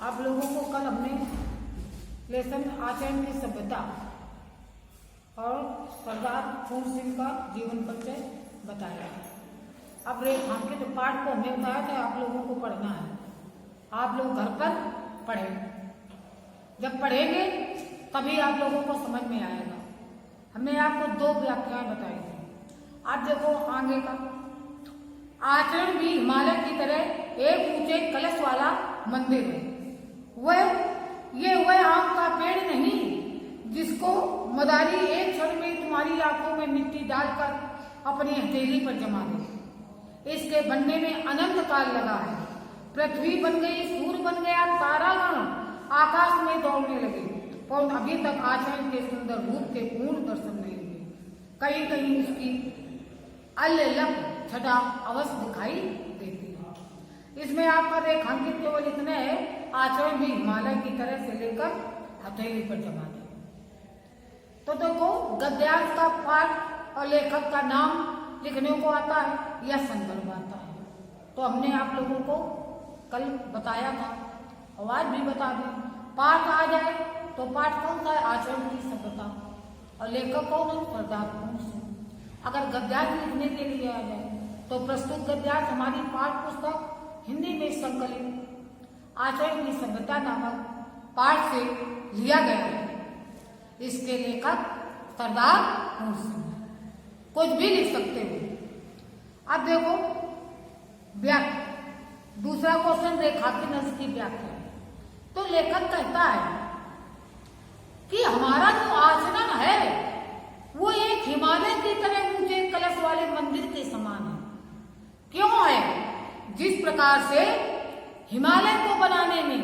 आप लोगों को कल हमने लेसन आचरण की सभ्यता और सरदार फूल सिंह का जीवन परिचय बताया। अब रेखांकित पाठ को हमने बताया कि आप लोगों को पढ़ना है। आप लोग घर पर पढ़ें। जब पढ़ेंगे तभी आप लोगों को समझ में आएगा। हमने आपको 2 व्याख्याएं बताई थी। अब देखो आगे का आचरण भी हिमालय की तरह एक ऊंचे कलश वाला मंदिर है। वह आम का पेड़ नहीं जिसको मदारी एक क्षण में तुम्हारी आंखों में मिट्टी डालकर अपनी हथेली पर जमा दे। इसके बनने में अनंत काल लगा है। पृथ्वी बन गई, सूर्य बन गया, तारागण आकाश में दौड़ने लगे, पर अभी तक आचरण के सुंदर रूप के पूर्ण दर्शन नहीं हुए। कहीं कहीं उसकी अलग छटा अवश्य दिखाई देती है। इसमें आपका रेखांकित केवल इतने है, आचरण भी हिमालय की तरह से लेकर हथेली पर जमा दे। तो देखो गद्यांश का पाठ और लेखक का नाम लिखने को आता है या संदर्भ आता है। तो हमने आप लोगों को कल बताया था, आज भी बता दें। पाठ आ जाए तो पाठ कौन सा है? आचरण की सभ्यता। और लेखक कौन है? सरदार फूल सिंह। अगर गद्यांश लिखने के लिए आ जाए तो प्रस्तुत गद्यांश हमारी पाठ पुस्तक हिंदी में संकलित आचरण की सभ्यता नामक पाठ से लिया गया है। इसके लेखक सरदार फूल सिंह। कुछ भी लिख सकते हो। अब देखो व्याख्या। दूसरा क्वेश्चन रेखांकित की व्याख्या। तो लेखक कहता है कि हमारा जो आचरण है वो एक हिमालय की तरह ऊंचे कलश वाले मंदिर के समान है। क्यों है? जिस प्रकार से हिमालय को बनाने में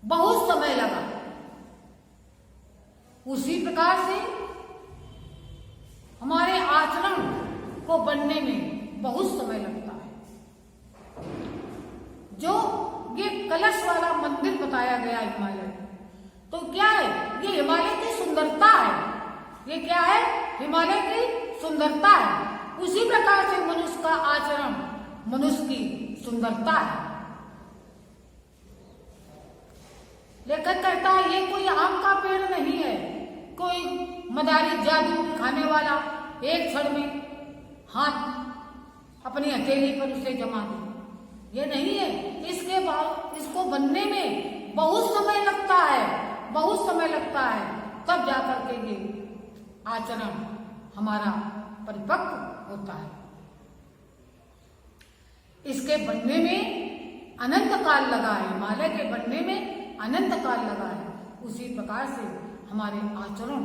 बहुत समय लगा, उसी प्रकार से हमारे आचरण को बनने में बहुत समय लगता है। जो ये कलश वाला मंदिर बताया गया हिमालय, तो क्या है? ये हिमालय की सुंदरता है। ये क्या है? हिमालय की सुंदरता है। उसी प्रकार से मनुष्य का आचरण मनुष्य की सुंदरता है। लेखक कहता है ये कोई आम का पेड़ नहीं है, कोई मदारी जादू दिखाने वाला एक क्षण में हाथ अपनी हथेली पर उसे जमा दे। ये नहीं है। इसके बाद इसको बनने में बहुत समय लगता है, बहुत समय लगता है, तब जाकर के ये आचरण हमारा परिपक्व होता है। इसके बनने में अनंत काल लगा है। हिमालय के बनने में अनंत काल लगा है। उसी प्रकार से हमारे आचरण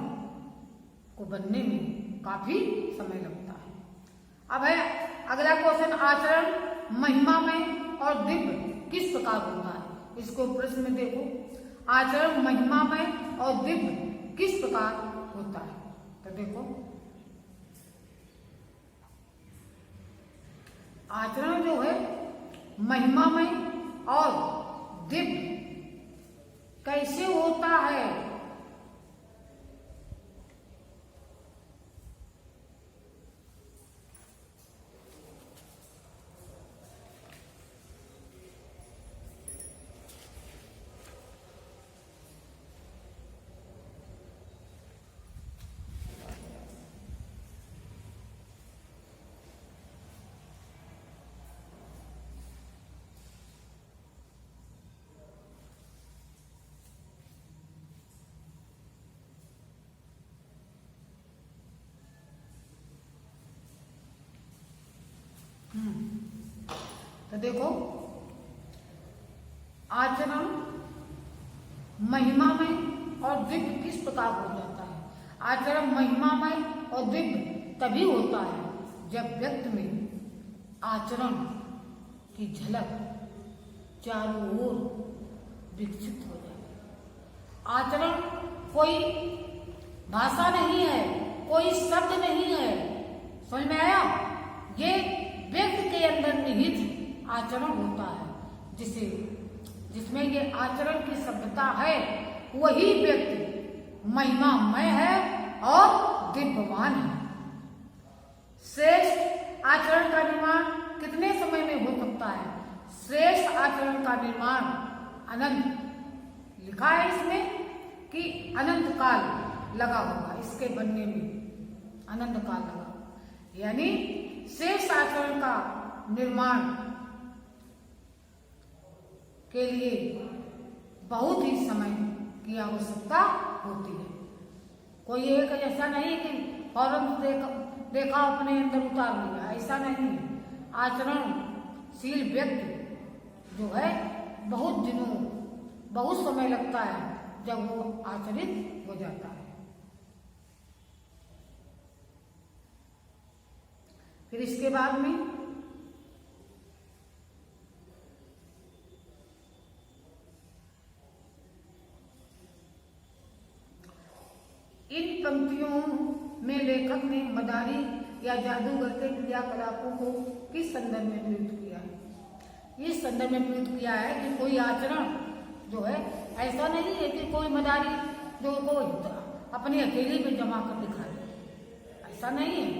को बनने में काफी समय लगता है। अब है अगला क्वेश्चन, आचरण महिमामय और दिव्य किस प्रकार होता है? इसको प्रश्न में देखो, आचरण महिमामय और दिव्य किस प्रकार होता है? तो देखो आचरण जो है महिमामय और दिव्य कैसे होता है? तो देखो आचरण महिमामय और दिव्य किस प्रकार हो जाता है? आचरण महिमामय और दिव्य तभी होता है जब व्यक्ति में आचरण की झलक चारों ओर विकसित हो जाए। आचरण कोई भाषा नहीं है, कोई शब्द नहीं है। समझ में आया? ये व्यक्ति के अंदर निहित आचरण होता है, जिसमें ये आचरण की सभ्यता है। वही व्यक्ति महिमामय है और दिव्यवान है। श्रेष्ठ आचरण का निर्माण कितने समय में हो सकता है? श्रेष्ठ आचरण का निर्माण अनंत, लिखा है इसमें कि अनंत काल लगा होगा, इसके बनने में अनंत काल लगा, यानी शेष आचरण का निर्माण के लिए बहुत ही समय की आवश्यकता होती है। कोई एक ऐसा नहीं कि फौरन देखा अपने अंदर उतार लिया, ऐसा नहीं है। आचरणशील व्यक्ति जो है बहुत दिनों, बहुत समय लगता है जब वो आचरित हो जाता है। फिर इसके बाद में इन पंक्तियों में लेखक ने मदारी या जादूगर के क्रियाकलापों को किस संदर्भ में प्रयुक्त किया है? इस संदर्भ में प्रयुक्त किया है कि कोई आचरण जो है ऐसा नहीं है कि कोई मदारी जो को अपनी हथेली में जमा कर दिखाए, ऐसा नहीं है।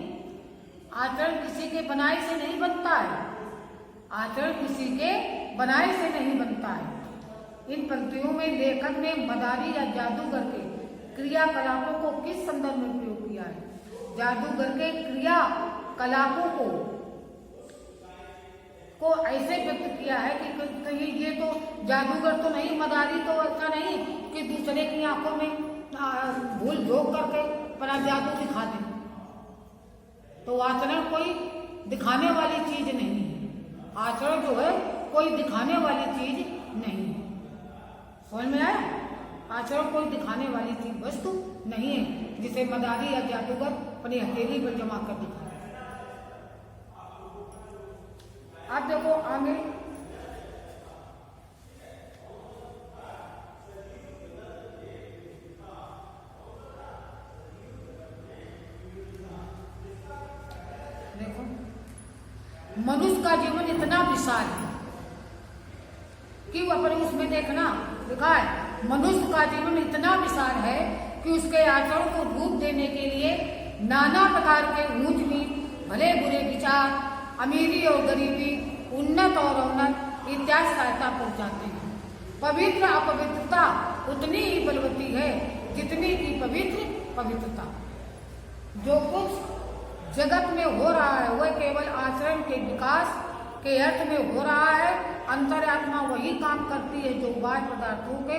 आचरण किसी के बनाए से नहीं बनता है, आचरण किसी के बनाए से नहीं बनता है। इन पंक्तियों में लेखक ने मदारी या जादूगर के क्रियाकलापों को किस संदर्भ में प्रयोग किया है? जादूगर के क्रियाकलापों को ऐसे व्यक्त किया है कि कहीं ये तो जादूगर तो नहीं, मदारी तो ऐसा नहीं कि दूसरे की आंखों में भूल झोंक करके अपना जादू दिखा दे। तो आचरण कोई दिखाने वाली चीज नहीं है, आचरण जो है कोई दिखाने वाली चीज नहीं है। समझ में आया? आचरण कोई दिखाने वाली चीज वस्तु नहीं है जिसे मदारी या जादूगर अपनी हथेली पर जमा कर दिखाए। आप देखो आगे देखो, मनुष्य का जीवन इतना विशाल है कि वो अपने उसमें देखना लिखा है, मनुष्य का जीवन इतना विशाल है कि उसके आचरण को रूप देने के लिए नाना प्रकार के ऊंच नीच, भले बुरे विचार, अमीरी और गरीबी, उन्नत और अवनत इत्यादि सहायता पहुंचाते हैं। पवित्र अपवित्रता उतनी ही बलवती है जितनी की पवित्र पवित्रता। जो कुछ जगत में हो रहा है वह केवल आचरण के विकास के अर्थ में हो रहा है। अंतरात्मा वही काम करती है जो बाह्य पदार्थों के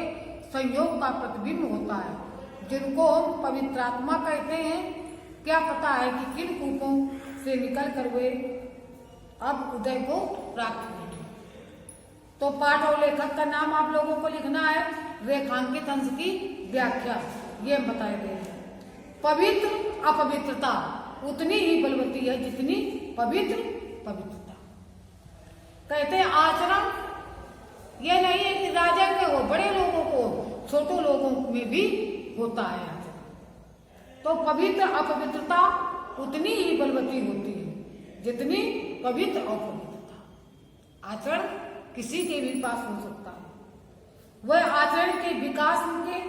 संयोग का प्रतिबिंब होता है, जिनको हम पवित्रात्मा कहते हैं। क्या पता है कि किन कूपों से निकल कर वे अब उदय को प्राप्त होंगे। तो पाठ और लेखक का नाम आप लोगों को लिखना है, रेखांकित अंश की व्याख्या ये बताए गए हैं। पवित्र अपवित्रता उतनी ही बलवती है जितनी पवित्र पवित्रता। कहते हैं आचरण ये नहीं है कि राजा के हो, बड़े लोगों को, छोटे लोगों में भी होता है आचरण। तो पवित्र अपवित्रता उतनी ही बलवती होती है जितनी पवित्र और पवित्रता। आचरण किसी के भी पास हो सकता है, वह आचरण के विकास के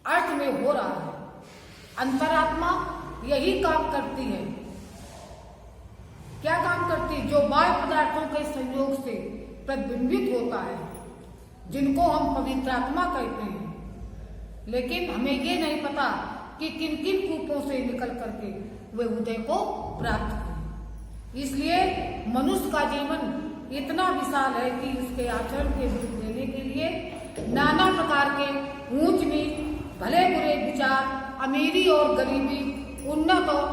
अर्थ में हो रहा है। अंतरात्मा यही काम करती है। क्या काम करती है? जो बाह्य पदार्थों के संयोग से प्रतिबिंबित होता है, जिनको हम पवित्रात्मा कहते हैं। लेकिन हमें ये नहीं पता कि किन किन कूपों से निकल करके वे उदय को प्राप्त करें। इसलिए मनुष्य का जीवन इतना विशाल है कि उसके आचरण के रूप देने के लिए नाना प्रकार के ऊंच नीच, भले बुरे विचार, अमीरी और गरीबी, उन्नत और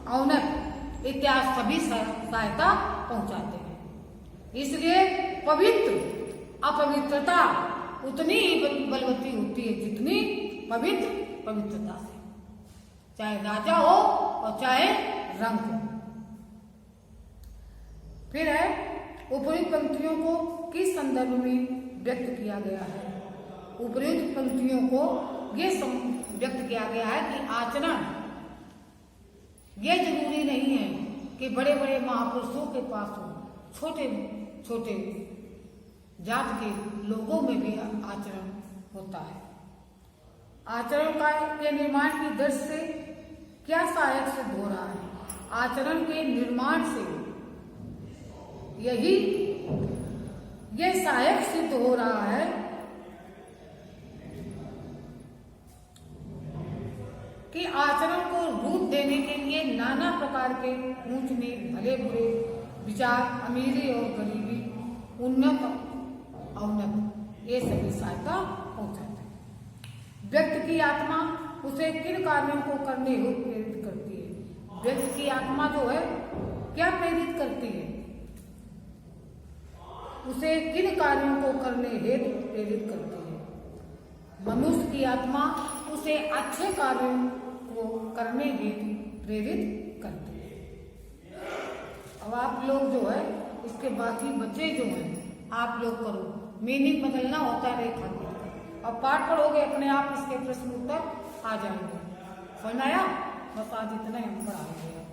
अवनत इत्यादि सभी सहायता पहुंचाते हैं। इसलिए पवित्र अपवित्रता उतनी ही बलवती होती है जितनी पवित्र पवित्रता से, चाहे राजा हो और चाहे रंग हो। फिर है उपयुक्त पंक्तियों को किस संदर्भ में व्यक्त किया गया है? उपयुक्त पंक्तियों को ये व्यक्त किया गया है कि आचरण ये जरूरी नहीं है कि बड़े बड़े महापुरुषों के पास हो, छोटे छोटे जात के लोगों में भी आचरण होता है। आचरण के निर्माण की दृष्टि से क्या सहायक सिद्ध हो रहा है? आचरण के निर्माण से ये सहायक सिद्ध हो रहा है कि आचरण को रूप देने के लिए नाना प्रकार के ऊंच नीच, भले बुरे विचार, अमीरी और गरीबी, उन्नत अवनत, ये सभी सहायता हो जाते हैं। व्यक्ति की आत्मा उसे किन कार्यों को करने हेतु प्रेरित करती है? व्यक्ति की आत्मा जो है क्या प्रेरित करती है? उसे किन कार्यों को करने हेतु प्रेरित करती है? मनुष्य की आत्मा उसे अच्छे कार्यों को करने हेतु प्रेरित करती है। अब आप लोग जो है इसके बाकी बच्चे जो हैं आप लोग करो, मीनिंग बदलना होता है रेखांकित। अब पाठ पढ़ोगे अपने आप इसके प्रश्न उत्तर आ जाएंगे। समझ आया? बस आज इतना ही हम पढ़ाएंगे।